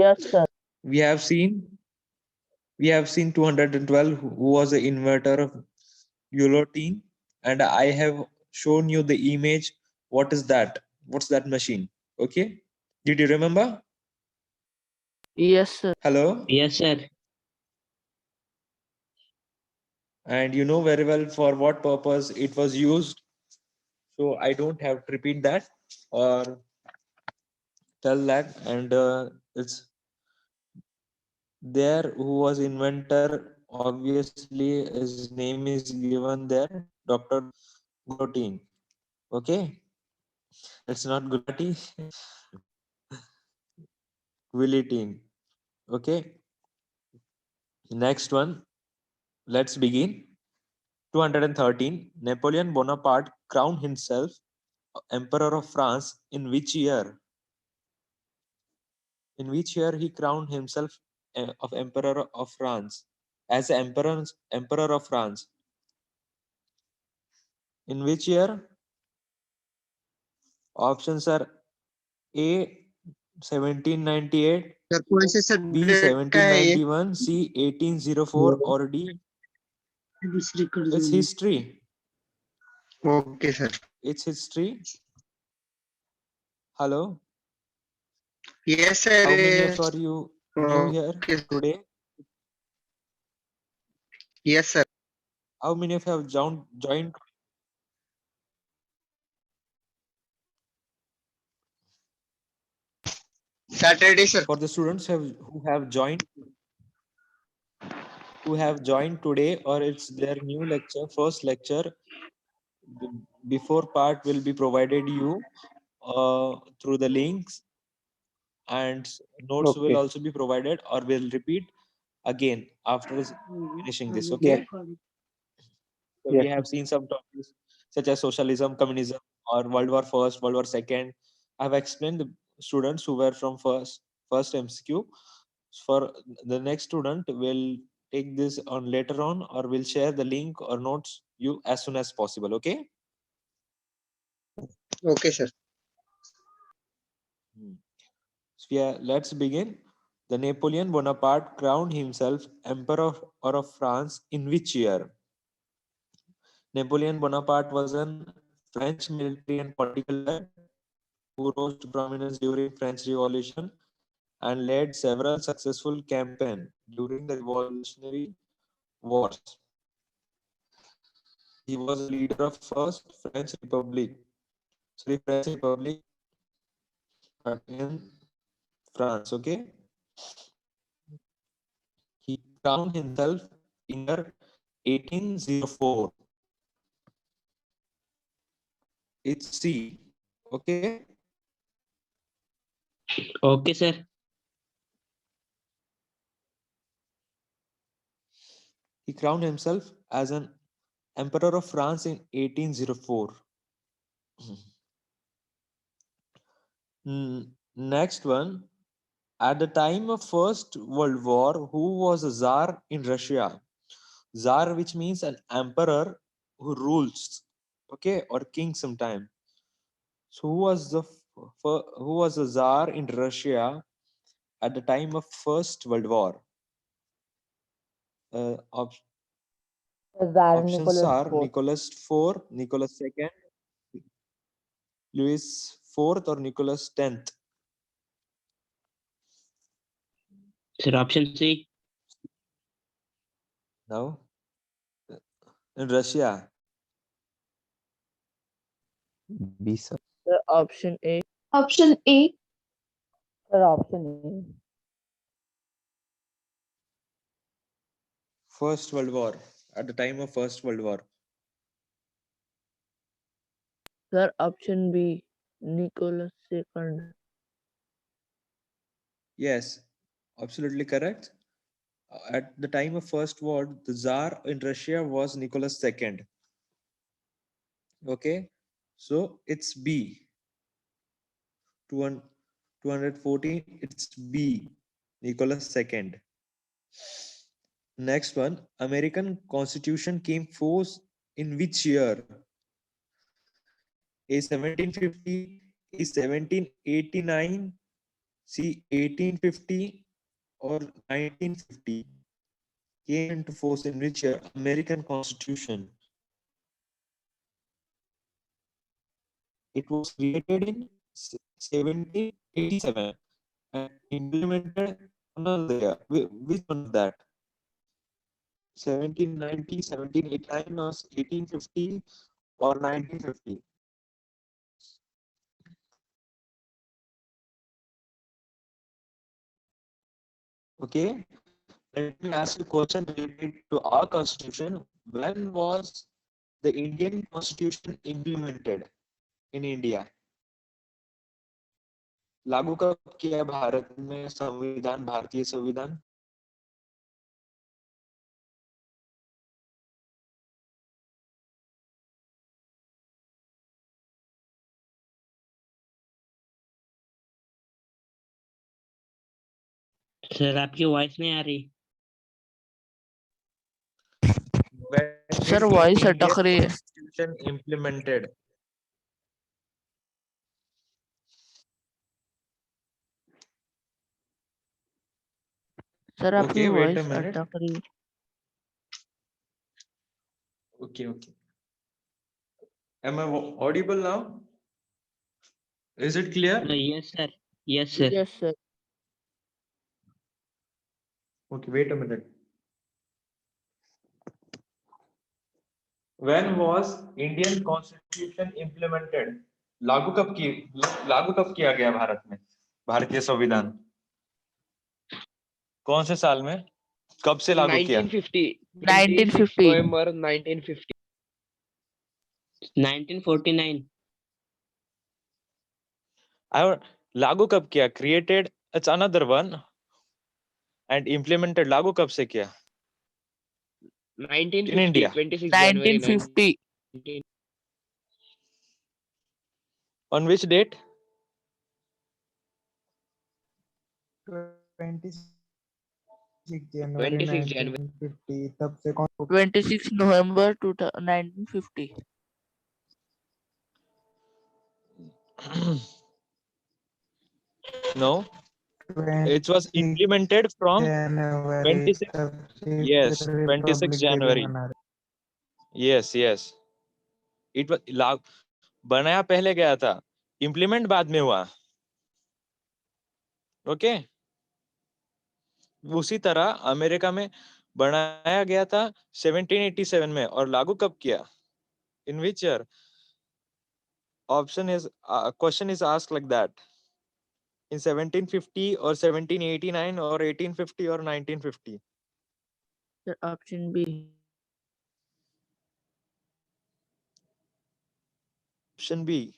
Yes, sir. We have seen 212 who was the inventor of guillotine, and I have shown you the image. What is that? What's that machine? Okay. Did you remember? Yes, sir. Hello? Yes, sir. And you know very well for what purpose it was used. So I don't have to repeat that or tell that. And it's there who was inventor. Obviously, his name is given there, Dr. Guillotine. Okay. It's not Gulati, Guillotine. Okay. Next one. Let's begin. 213. Napoleon Bonaparte crowned himself Emperor of France in which year? In which year he crowned himself of Emperor of France as Emperor of France? In which year? Options are A 1798, sir कौन से B subject का है ये 1791, C 1804, or D it's history. Okay sir It's history. Hello. Yes sir How many of you new here okay today? Yes sir How many of you have joined Saturday sir for the students who have joined today, or it's their new lecture, first lecture? Before part will be provided you through the links, and notes will okay also be provided, or will repeat again after finishing this. Okay. So we yes have seen some topics such as socialism, communism, or World War First, World War Second. I have explained the students who were from first MCQ. For the next student, will take this on later on, or will share the link or notes you as soon as possible. Okay. Okay sir So yeah, let's begin. The Napoleon Bonaparte crowned himself Emperor of France in which year? Napoleon Bonaparte was an French military and political leader who rose to prominence during French Revolution and led several successful campaigns during the Revolutionary Wars. He was a leader of First French Republic in France. Okay, he crowned himself in year 1804. It's C. Okay. Okay, sir. He crowned himself as an Emperor of France in 1804. Next one. At the time of First World War, who was a Tsar in Russia? Tsar, which means an emperor who rules, okay, or king sometime. So who was the Tsar in Russia at the time of First World War? Tsar Options Nicholas are IV. Nicholas IV, Nicholas II, Louis IV, or Nicholas X. Sir, option C. Now, in Russia, B, sir. Sir, option A. Option A. Sir, option First World War, at the time of First World War. A. Sir, option B. Nicholas II. Yes, absolutely correct. At the time of First War, the Tsar in Russia was Nicholas II. Okay, so it's B. 214, it's B. Nicholas II. Next one, American Constitution came force in which year? A 1750, A 1789, See, 1850 or 1950 came into force in which year? American Constitution. It was created in 1787 and implemented another year. Which one of that? 1790, 1789 or 1850 or 1950? Okay, let me ask you a question related to our constitution. When was the Indian constitution implemented in India? लागू कब किया भारत में संविधान, भारतीय संविधान? Sir आपकी voice नहीं आ रही। When sir did voice Indian अटक रही है। constitution implemented? सर आपकी Okay, wait a voice minute. अटक रही है। Okay, okay. Am I audible now? Is it clear? Yes sir, yes sir. Yes sir. Okay, wait a minute. When was Indian Constitution implemented? लागू कब किया गया भारत में भारतीय संविधान? कौन से साल में? कब से लागू किया? 1950 नवंबर 1950 1949। लागू कब किया? Created, it's another one. And implemented लागू कब से किया? In India. 26 January 1950 On which date? 26 January 26 January 1950 तब से कौन 26 नवंबर 1950 No, it was 26 implemented from जनवरी 26. तब से Yes, 26 रिपब्लिक डे भी January. मना रहे Yes, yes. It was बनाया पहले गया था, implement बाद में हुआ. Okay. उसी तरह अमेरिका में बनाया गया था 1787 में और लागू कब किया? In which year? Option is question is asked like that. In 1750 or 1789 or 1850 or 1950? Sir option B. Option B.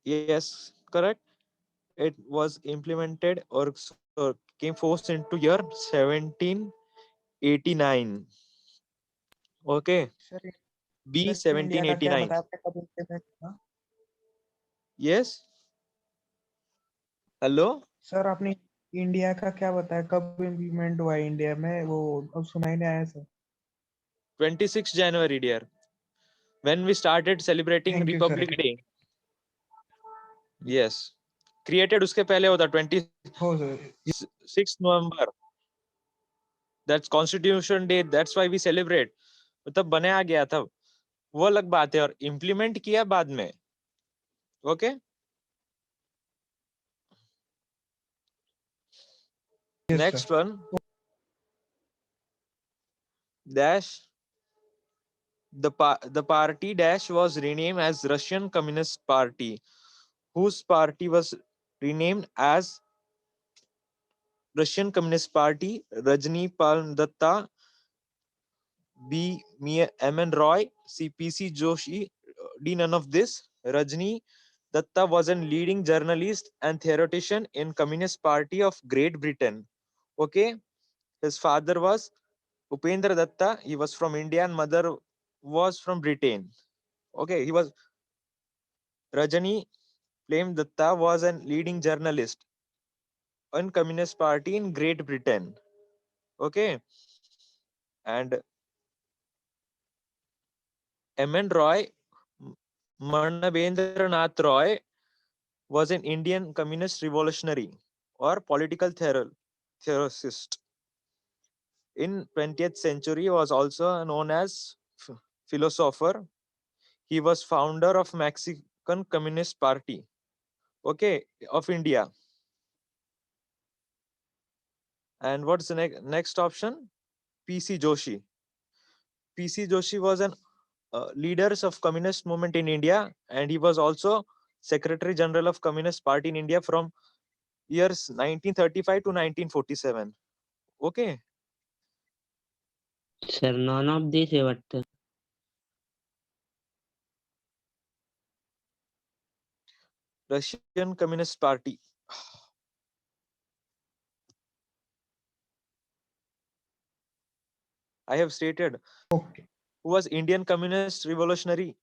Yes, correct. It was implemented or came forced into year 1789. Okay. Sir B sir India का क्या 1789. बताया आपने कब implement हुआ? Yes. Hello. Sir आपने India का क्या बताया कब इम्प्लीमेंट हुआ है इंडिया में वो अब सुनाई नहीं आया sir 26 January, dear. When we started celebrating thank you sir Republic Day. Yes. Created उसके पहले होता हो sir 26 November. That's Constitution Day. That's why we celebrate. मतलब बनाया गया था, वो अलग बात है, और इम्प्लीमेंट किया बाद में. Okay. Yes next sir one. Dash the party dash was renamed as Russian Communist Party, whose party was renamed as Russian Communist Party. Rajni Paldatta, B. M. N. Roy, C. P. C. Joshi, D. None of this. Rajni Datta was a leading journalist and theoretician in Communist Party of Great Britain. Okay, his father was Upendra Datta. He was from India and mother was from Britain. Okay, he was Rajani Prem Datta was a leading journalist in Communist Party in Great Britain. Okay, and M. N. Roy, Marnabendra Nath Roy was an Indian communist revolutionary or political theorist. In 20th century was also known as philosopher. He was founder of Mexican Communist Party, okay, of India. And what's the next option? PC Joshi. PC Joshi was an leaders of communist movement in India, and he was also Secretary General of Communist Party in India from years 1935 to 1947. Okay, Sir, none of these है वाटतं. Russian Communist Party. I have stated Okay. who was Indian communist revolutionary,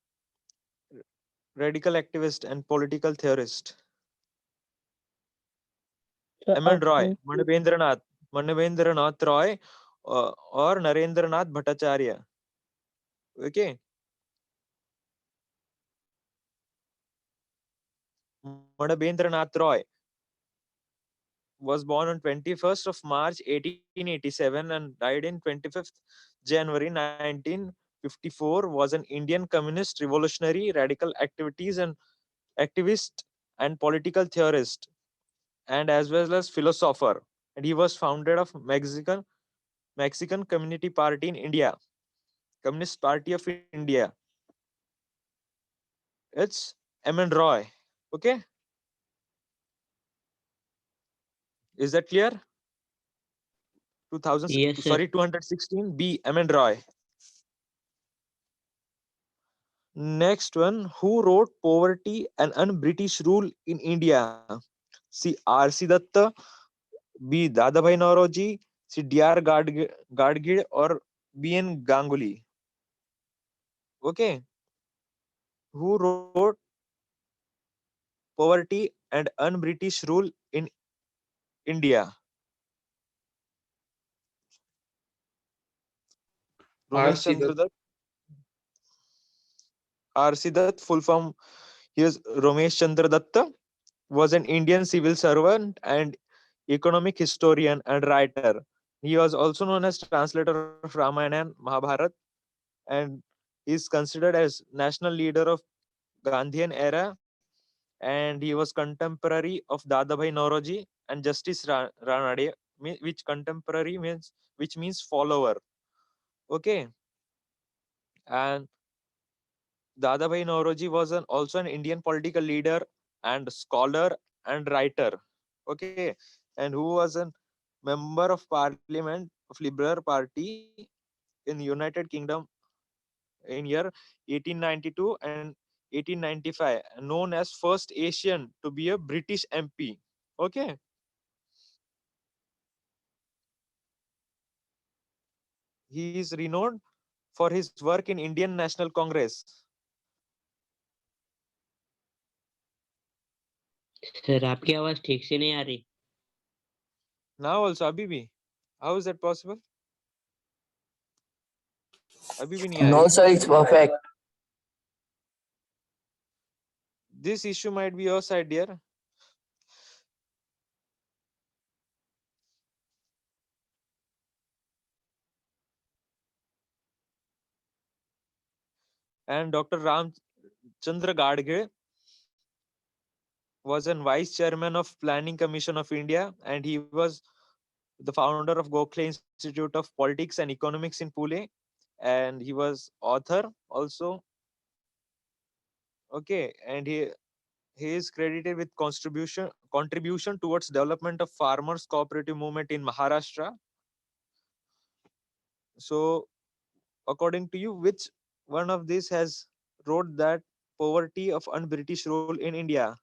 radical activist, and political theorist. Sir, M. N. Roy, option C. Manavendranath Roy, or Narendranath Bhattacharya. Okay, Manavendranath Roy was born on 21st of March 1887 and died in 25th January 1954. Was an Indian communist revolutionary, radical activities and activist and political theorist, and as well as philosopher. And he was founded of Mexican Community Party in India, Communist Party of India. It's M. N. Roy. Okay, is that clear? 2000, Yes, sir. sorry, 216 B. M. N. Roy. Next one, who wrote Poverty and Un-British Rule in India? C. R. C. Datta, B. Dadabhai Naoroji, C. D. R. Gadgil, or B. N. Ganguly. Okay, who wrote Poverty and Un-British Rule in India? Ramesh R.C. Chandra Dutt. Dutt. R.C. Dutt, full form here's Ramesh Chandra Datta, was an Indian civil servant and economic historian and writer. He was also known as translator of Ramayana and Mahabharata, and is considered as national leader of Gandhian era, and he was contemporary of Dadabhai Naoroji and Justice Ranade, which contemporary means which means follower. Okay, and Dadabhai Naoroji was also an Indian political leader and scholar and writer. Okay, and who was a member of Parliament of Liberal Party in United Kingdom in year 1892 and 1895, known as first Asian to be a British MP. Okay, he is renowned for his work in Indian National Congress. Sir आपकी आवाज ठीक से नहीं आ रही. Now also अभी भी, how is that possible? अभी भी नहीं आ No, रही. sir, it's perfect. This issue might be your side, dear. And Dr. Ram Chandra Gadge was a vice chairman of Planning Commission of India, and he was the founder of Gokhale Institute of Politics and Economics in Pune, and he was author also. Okay, and he is credited with contribution towards development of farmers cooperative movement in Maharashtra. So, according to you, which one of these has wrote that poverty of un-British rule in India?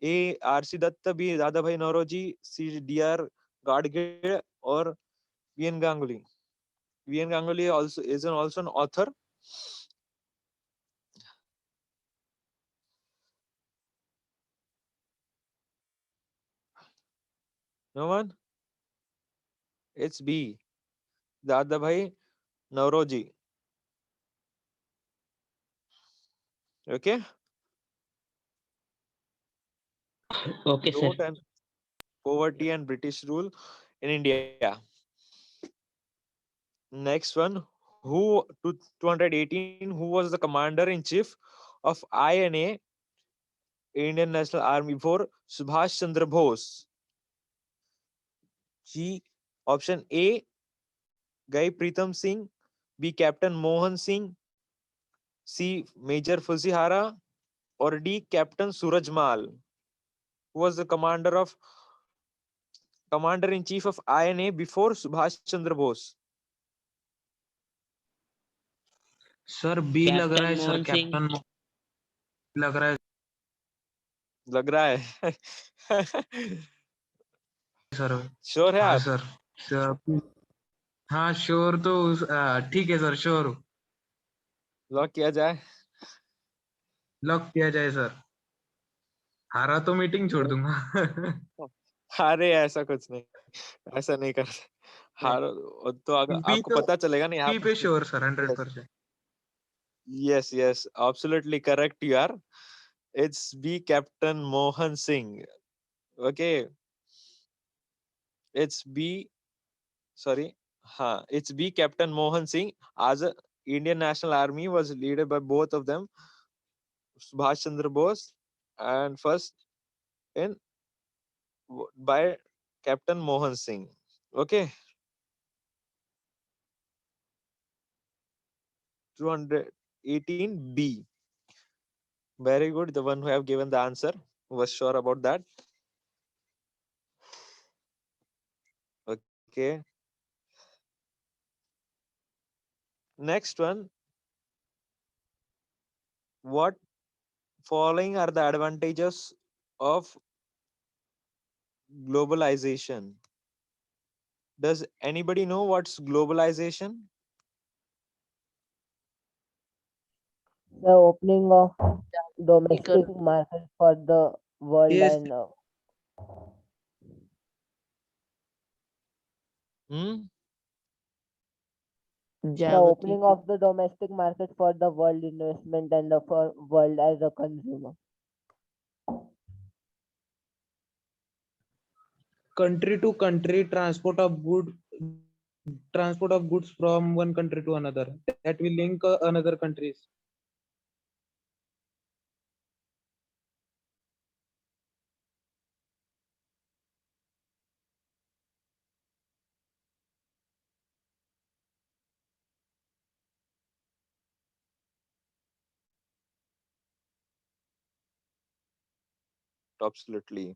A. R. C. Datta, B. Dadabhai Naoroji, C. D. R. Gadgil, or V. N. Ganguly. V. N. Ganguly also is also an author. No one? It's B. Dadabhai Naoroji. Okay. Okay, sir. Note and poverty and British rule in India. Next one, who to 218, who was the commander in chief of INA, Indian National Army, before Subhash Chandra Bose? G. Option A, Guy Pritam Singh. B. Captain Mohan Singh. C. Major Fuzihara. Or D. Captain Suraj Mal, who was the commander in chief of INA before Subhash Chandra Bose? Sir B लग रहा captain है sir, Mohan Singh. Captain लग रहा है लग रहा है sir. Sure है हाँ आप? सर, सर हाँ श्योर तो ठीक है सर, श्योर हूँ। लॉक किया जाए? लॉक किया जाए सर, हारा तो मीटिंग छोड़ दूंगा। अरे ऐसा कुछ नहीं, ऐसा नहीं कर हार तो अगर बी आपको तो पता चलेगा नहीं बी आप। पे sure sir, yes 100%। Yes yes, absolutely correct you are. It's be captain Mohan Singh. Okay, it's be, sorry, हाँ, it's be captain Mohan Singh. आज Indian national army was led by both of them, Subhash Chandra Bose, and first in by Captain Mohan Singh. Okay, 218B. Very good. The one who have given the answer was sure about that. Okay. Next one. What following are the advantages of globalization? Does anybody know what's globalization? The opening of domestic Economic market for the world Yes, and Hmm? the opening जागतिक of the domestic market for the world investment and the for world as a consumer. country to country transport of goods from one country to another, that will link another countries. Absolutely.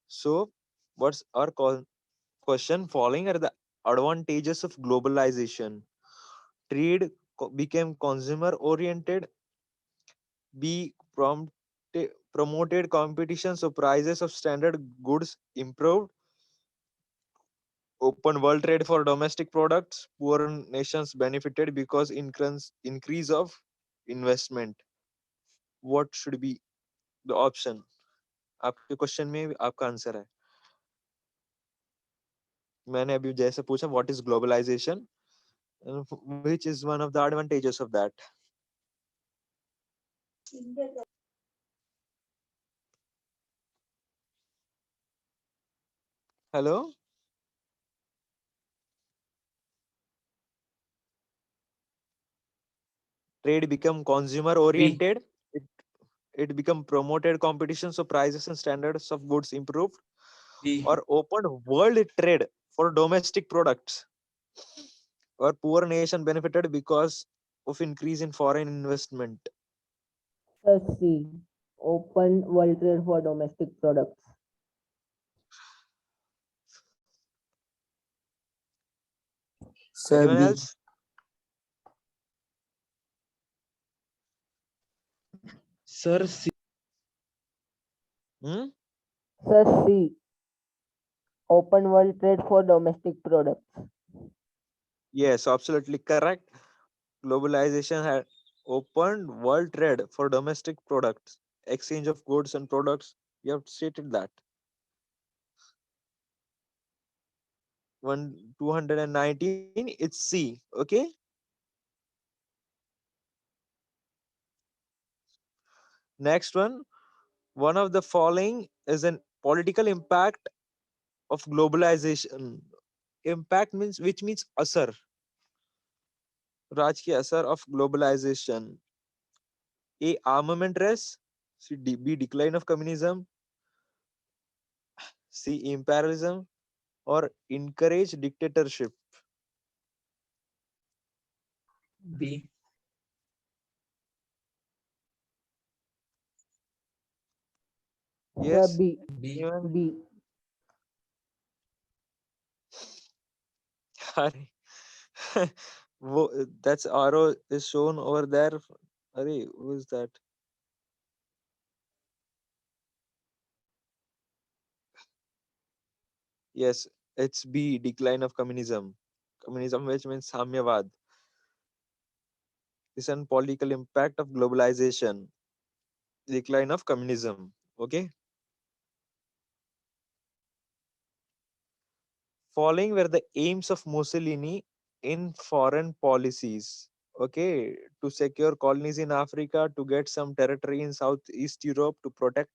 So, what's our question? Following are the advantages of globalization. Trade became consumer oriented. B. Promoted competition, so prices of standard goods improved. Open world trade for domestic products. Poor nations benefited because increase of investment. What should be the option? आपके question में आपका answer है। मैंने अभी जैसे पूछा what is globalisation, which is one of the advantages of that? Hello? Trade become consumer B. oriented. It, it become promoted competition, so prices and standards of goods improved. B. Or opened world trade for domestic products. Or poor nation benefited because of increase in foreign investment. The C, open world trade for domestic products. Sir Anyone B. else? Sir C. Hmm? The C, open world trade for domestic products. Yes, absolutely correct. Globalization had opened world trade for domestic products, exchange of goods and products. You have stated that. 219, it's C. Okay. Next one. One of the following is an political impact of globalization. Impact means which means asar. Raj ki asar of globalization. A. Armament race. B. Decline of communism. C. Imperialism. Or encourage dictatorship. B. Sir, Yes. B. B. Anyone? B. Arey. That's arrow is shown over there. Arey, who is that? Yes, it's B. Decline of communism. Communism, which means Samyavad. Is an political impact of globalization. Decline of communism. Okay. Following were the aims of Mussolini in foreign policies. Okay, to secure colonies in Africa, to get some territory in Southeast Europe, to protect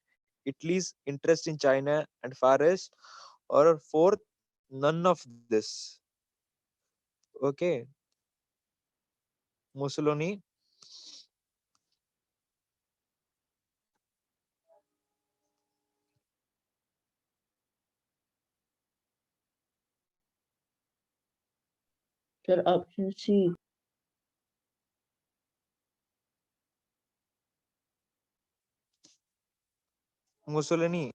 Italy's interest in China and Far East, or fourth, none of this. Okay, Mussolini. Sir, option C. Mussolini.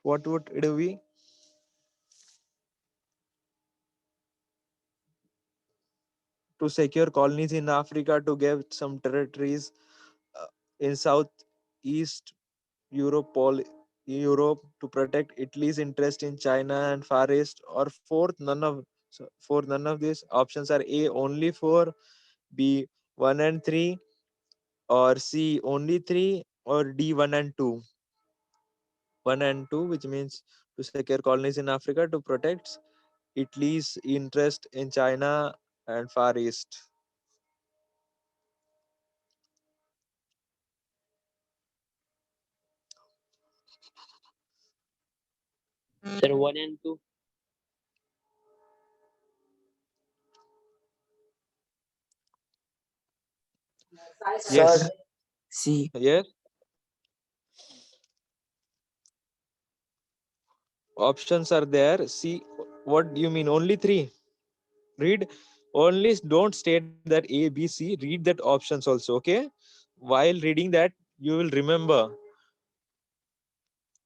What would it be? To secure colonies in Africa, to get some territories uh, in Southeast Europe, Europe, to protect Italy's interest in China and Far East, or fourth, none of these options are A only four, B 1 and 3, or C only three, or D 1 and 2. 1 and 2, which means to secure colonies in Africa to protect Italy's interest in China and Far East. Sir, 1 and 2. Yes, Sir, C. yes. Options are there. See, what do you mean? Only three. Read only. Don't state that A, B, C. Read that options also. Okay. While reading that, you will remember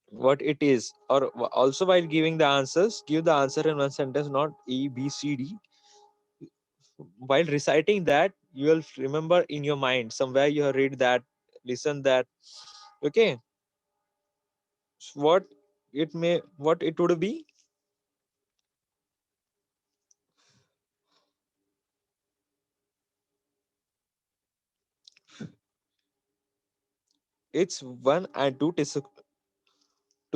what it is. Or also while giving the answers, give the answer in one sentence, not A, B, C, D. While reciting that, you will remember in your mind somewhere you have read that, listen that. Okay. What what it would be? It's 1 and 2 to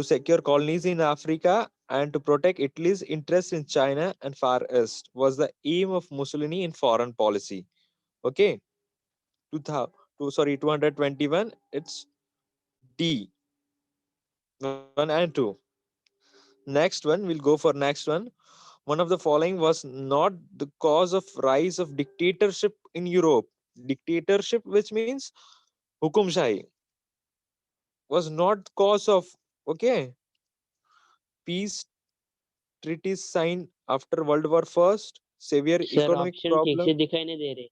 secure colonies in Africa and to protect Italy's interest in China and Far East was the aim of Mussolini in foreign policy. Okay, 221. It's D 1 and 2. Next one, we'll go for next one. One of the following was not the cause of rise of dictatorship in Europe. Dictatorship, which means hukumshahi, was not cause of okay peace treaties signed after World War First, severe sir economic option ठीक से problem. दिखाई नहीं दे रहे.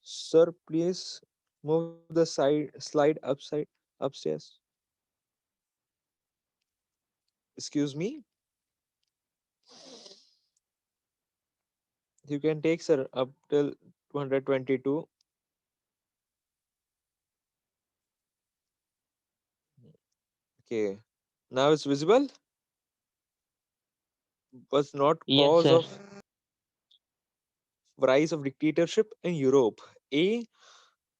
Sir, please move the slide upstairs. Excuse me. You can take sir up till 222. Okay. Now it's visible. Was not Yes, cause sir. of rise of dictatorship in Europe? A.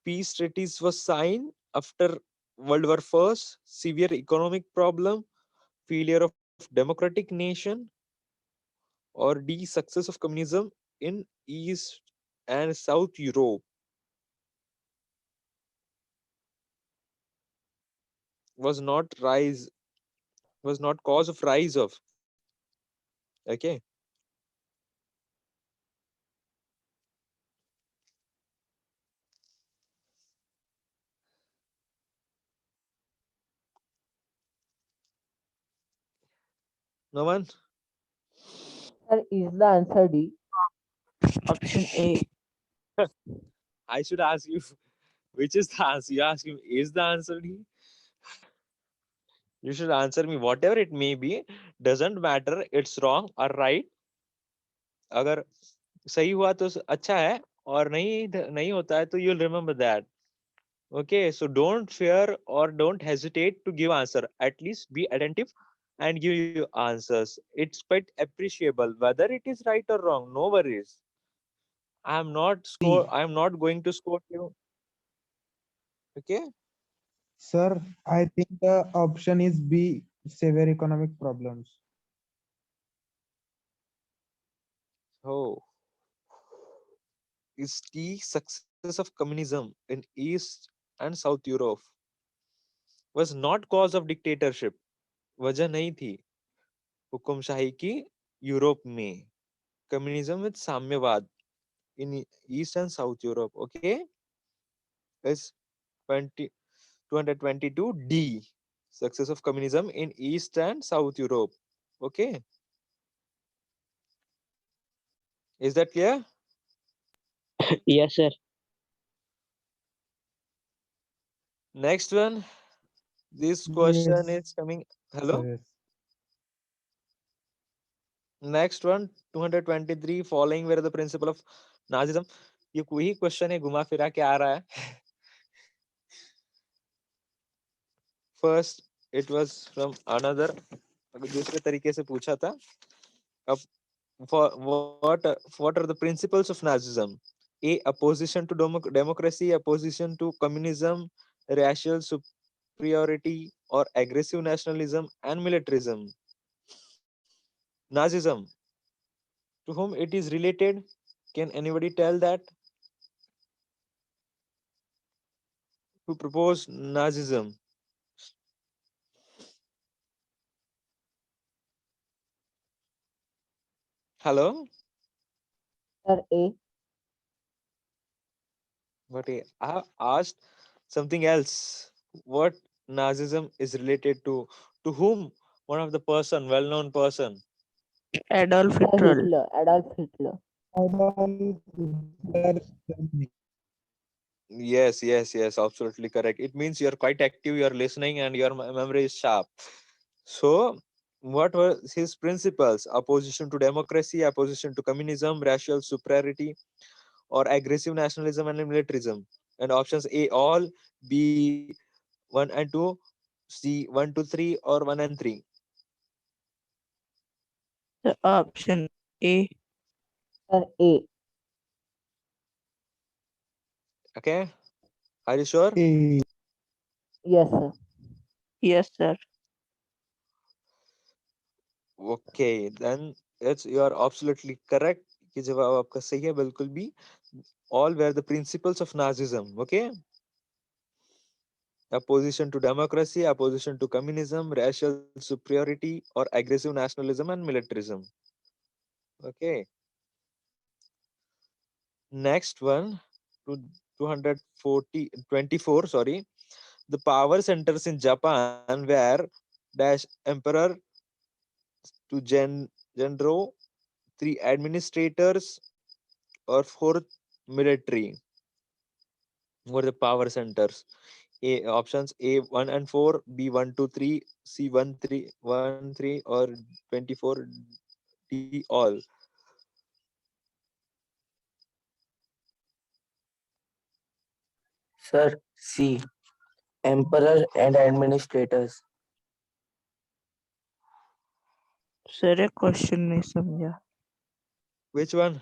Peace treaties was signed after World War First. Severe economic problem, failure of democratic nation, or D. Success of communism in East and South Europe was not rise was not cause of rise of. Okay. No one. Sir, is the answer D? Option A. I should ask you which is the answer. You ask him is the answer D. You should answer me whatever it may be. Doesn't matter. It's wrong or right. अगर सही हुआ तो अच्छा है और नहीं होता है तो you'll remember that. Okay, so don't fear or don't hesitate to give answer. At least be attentive and give you answers. It's quite appreciable. Whether it is right or wrong, no worries. D. I'm not going to score you. Okay. Sir, I think the option is B, severe economic problems. Oh, is the success of communism in East and South Europe was not cause of dictatorship. वजह नहीं थी हुकुमशाही की Europe में. Communism with साम्यवाद in East and South Europe. Okay, is 20 222 D. Success of communism in East and South Europe. Okay, is that clear? Yes, sir. Next one. This question Yes, is coming. sir. Hello. Yes. Next one, 223. Following where the principle of Nazism. ये कोई question है घुमा फिरा के आ रहा है. First, it was from another. दूसरे तरीके से पूछा था. अब for what are the principles of Nazism? A. Opposition to democracy, opposition to communism, racial superiority, or aggressive nationalism and militarism. Nazism. To whom it is related? Can anybody tell that? Who proposed Nazism? Hello? Sir, A. But I have asked something else. What Nazism is related to? To whom? One of the person, well-known person. Adolf Sir, Hitler. Hitler, Adolf Hitler. Adolf Hitler, Germany. Yes, absolutely correct. It means you're quite active, you're listening, and your memory is sharp. So, what were his principles? Opposition to democracy, opposition to communism, racial superiority, or aggressive nationalism and militarism? And options A, all, B, 1 and 2, C, 1 to 3, or 1 and 3. The option A. Sir, A. Okay, are you sure? A. Yes, sir. Yes, sir. Okay, then you are absolutely correct. कि जवाब आपका सही है बिल्कुल भी. All were the principles of Nazism. Okay, opposition to democracy, opposition to communism, racial superiority, or aggressive nationalism and militarism. Okay, next one to 224. Sorry, the power centers in Japan were dash emperor to Genro, three administrators, or fourth military. What are the power centers? A options A 1 and 4, B 1 2 3, C 1 3 or 24, D all. Sir, C. Emperor and administrators. Sir एक question नहीं समझा. Which one?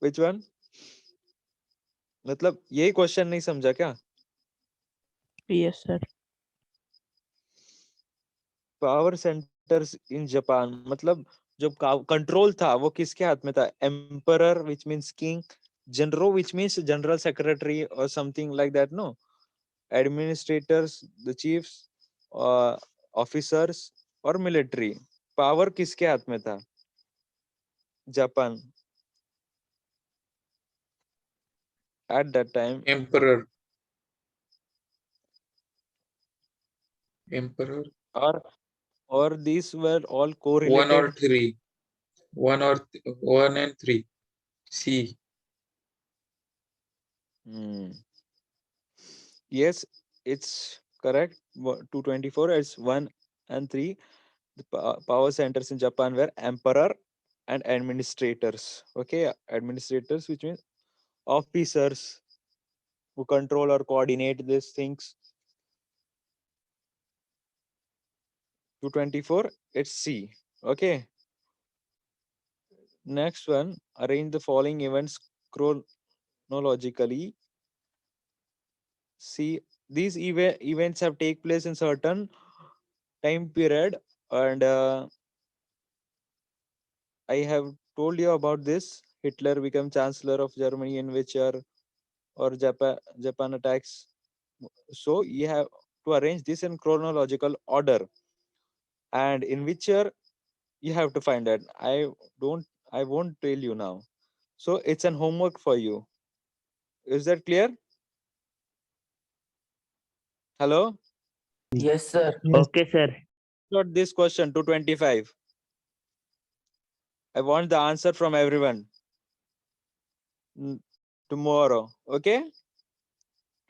Which one? मतलब यही question नहीं समझा क्या? Yes, sir. Power centres in Japan मतलब जो कंट्रोल था वो किसके हाथ में था? एम्परर विच मींस किंग, जनरो विच मींस जनरल सेक्रेटरी और something like that, no? Administrators, the chiefs, officers और मिलिट्री। पावर किसके हाथ में था Japan at that time? emperor, emperor, or these were all one correlated? or three, one and three. C. Hmm. Yes, it's correct. 224, it's 1 and 3. The power centers in Japan were emperor and administrators. Okay, administrators, which means officers who control or coordinate these things. 224, it's C. Okay. Next one, arrange the following events chronologically. See, these events have take place in certain time period, and I have told you about this. Hitler became chancellor of Germany in which year, or Japan attacks. So you have to arrange this in chronological order, and in which year you have to find that. Don't I won't tell you now. So it's an homework for you. Is that clear? Hello? Yes, sir. Yes. Okay, sir. Got this question 225. I want the answer from everyone tomorrow. Okay?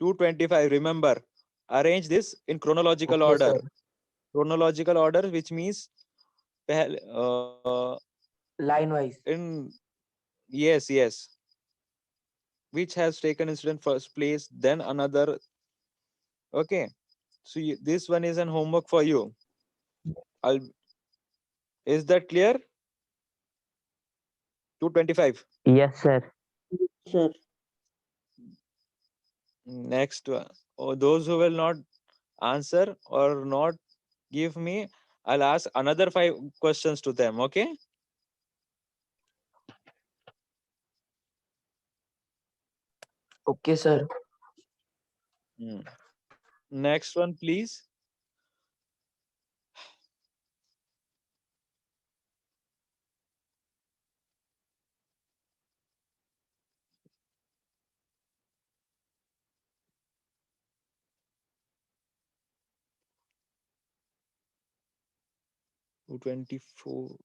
225. Remember, arrange this in chronological Okay, order. sir. Chronological order, which means Line wise. in yes, which has taken incident first place, then another. Okay, so this one is an homework for you. I'll Is that clear? 225. Yes, sir. Sir. Next one. Oh, those who will not answer or not give me, I'll ask another 5 questions to them. Okay. Okay, sir. Hmm. Next one, please. Two 24.